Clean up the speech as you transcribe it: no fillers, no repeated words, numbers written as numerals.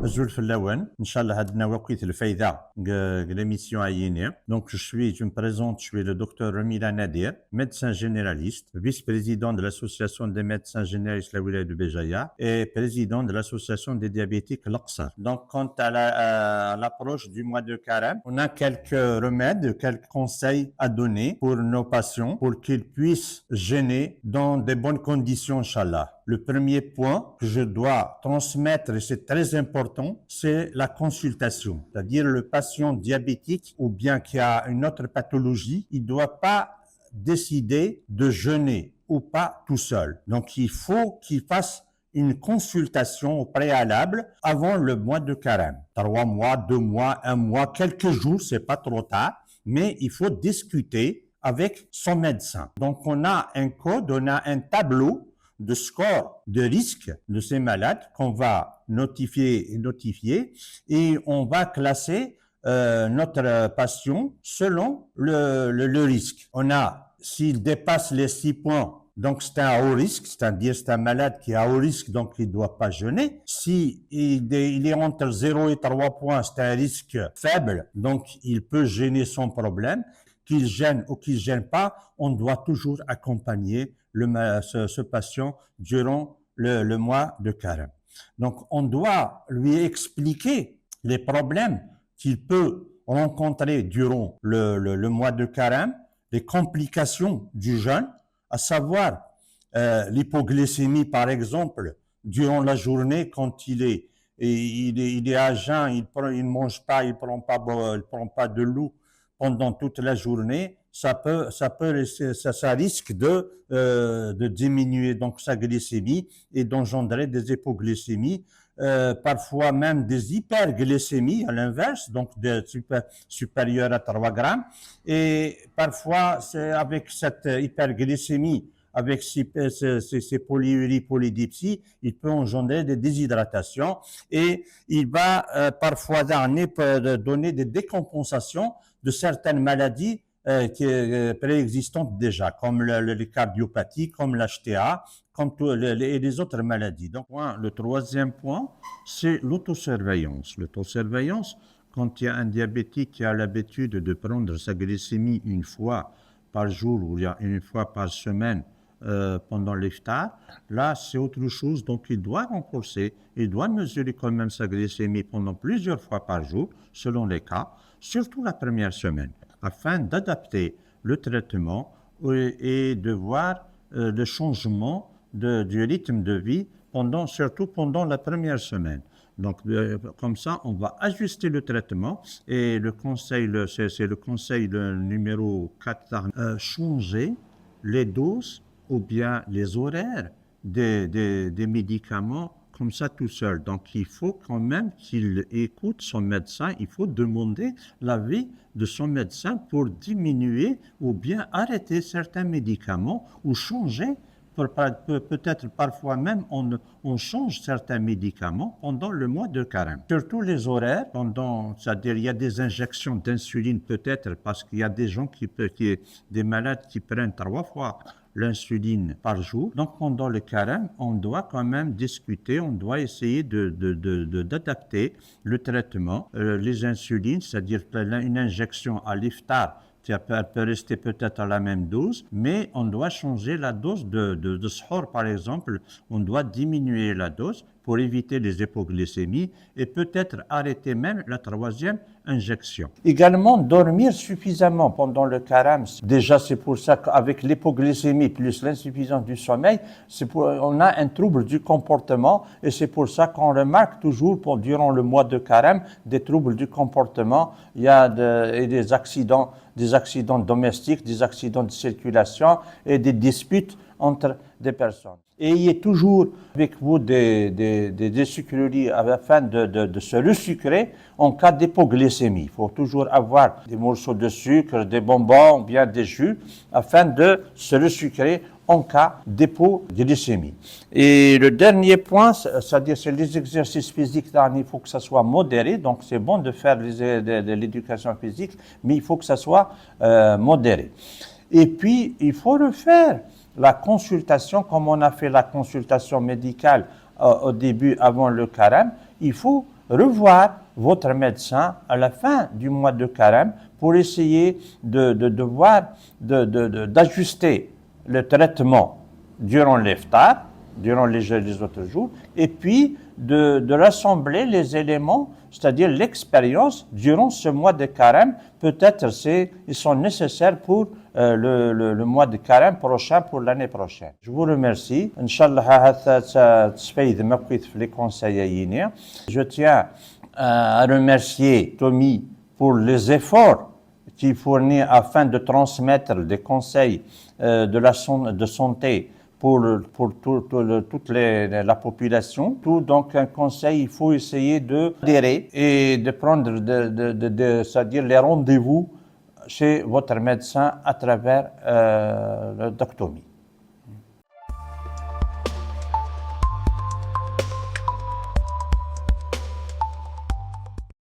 Azul Fellawan, Inch'Allah Hadna Waqit le Faïda, l'émission Ayénia. Donc, je me présente, je suis le docteur Ramila Nadir, médecin généraliste, vice-président de l'association des médecins généralistes la Wilaya de Béjaïa et président de l'association des diabétiques L'Aqsar. Donc, quant à l'approche du mois de Carême, on a quelques remèdes, quelques conseils à donner pour nos patients pour qu'ils puissent jeûner dans de bonnes conditions, Inch'Allah. Le premier point que je dois transmettre, et c'est très important, c'est la consultation. C'est-à-dire le patient diabétique ou bien qui a une autre pathologie, il ne doit pas décider de jeûner ou pas tout seul. Donc, il faut qu'il fasse une consultation au préalable avant le mois de Carême. 3 mois, 2 mois, 1 mois, quelques jours, c'est pas trop tard, mais il faut discuter avec son médecin. Donc, on a un code, on a un tableau de score de risque de ces malades qu'on va notifier et on va classer notre patient selon le risque. On a, s'il dépasse les 6 points, donc c'est un haut risque, c'est-à-dire c'est un malade qui est à haut risque, donc il ne doit pas jeûner. Si il est entre 0 et 3 points, c'est un risque faible, donc il peut jeûner sans problème. Qu'il gêne ou qu'il gêne pas, on doit toujours accompagner ce patient durant le mois de Carême. Donc, on doit lui expliquer les problèmes qu'il peut rencontrer durant le mois de Carême, les complications du jeûne, à savoir l'hypoglycémie, par exemple, durant la journée, quand il est à jeun, il mange pas, il prend pas de l'eau pendant toute la journée, ça risque de diminuer donc sa glycémie et d'engendrer des hypoglycémies, parfois même des hyperglycémies à l'inverse, donc supérieures à 3 grammes. Et parfois, c'est avec cette hyperglycémie, avec ces polyuries, polydipsies, il peut engendrer des déshydratations et il va parfois donner des décompensations de certaines maladies préexistantes déjà, comme les cardiopathies, comme l'HTA, comme les autres maladies. Donc, le troisième point, c'est l'autosurveillance. L'autosurveillance, quand il y a un diabétique qui a l'habitude de prendre sa glycémie une fois par jour ou une fois par semaine, pendant l'iftar, là c'est autre chose, donc il doit renforcer, il doit mesurer quand même sa glycémie pendant plusieurs fois par jour, selon les cas, surtout la première semaine, afin d'adapter le traitement et de voir le changement du rythme de vie, surtout pendant la première semaine. Donc, comme ça, on va ajuster le traitement et c'est le conseil numéro 4, changer les doses ou bien les horaires des médicaments comme ça tout seul. Donc, il faut quand même qu'il écoute son médecin, il faut demander l'avis de son médecin pour diminuer ou bien arrêter certains médicaments ou changer. Peut-être parfois même on change certains médicaments pendant le mois de Carême. Surtout les horaires, c'est-à-dire il y a des injections d'insuline peut-être parce qu'il y a des gens des malades qui prennent 3 fois l'insuline par jour. Donc pendant le Carême, on doit quand même discuter, on doit essayer d'adapter le traitement. Les insulines, c'est-à-dire une injection à l'iftar, elle peut rester peut-être à la même dose, mais on doit changer la dose de sahur, par exemple. On doit diminuer la dose pour éviter les hypoglycémies et peut-être arrêter même la 3e injection. Également, dormir suffisamment pendant le Carême. Déjà, c'est pour ça qu'avec l'hypoglycémie plus l'insuffisance du sommeil, on a un trouble du comportement et c'est pour ça qu'on remarque toujours durant le mois de Carême des troubles du comportement. Il y a des accidents domestiques, des accidents de circulation et des disputes entre des personnes. Ayez toujours avec vous des sucreries afin de se resucrer en cas d'hypoglycémie. Il faut toujours avoir des morceaux de sucre, des bonbons ou bien des jus afin de se resucrer en cas d'hypoglycémie. Et le dernier point, c'est-à-dire c'est les exercices physiques, il faut que ça soit modéré. Donc c'est bon de faire de l'éducation physique, mais il faut que ça soit modéré. Et puis, il faut refaire la consultation, comme on a fait la consultation médicale au début, avant le carême. Il faut revoir votre médecin à la fin du mois de carême pour essayer d'ajuster le traitement durant l'iftar, durant les autres jours, et puis de rassembler les éléments, c'est-à-dire l'expérience durant ce mois de carême. Peut-être ils sont nécessaires pour le mois de carême prochain, pour l'année prochaine. Je vous remercie. Inch'Allah, les conseils. Je tiens à remercier Tommy pour les efforts qu'il fournit afin de transmettre des conseils de santé pour toute la population. Donc un conseil, il faut essayer d'adhérer et de prendre c'est-à-dire les rendez-vous chez votre médecin à travers le Doctomy.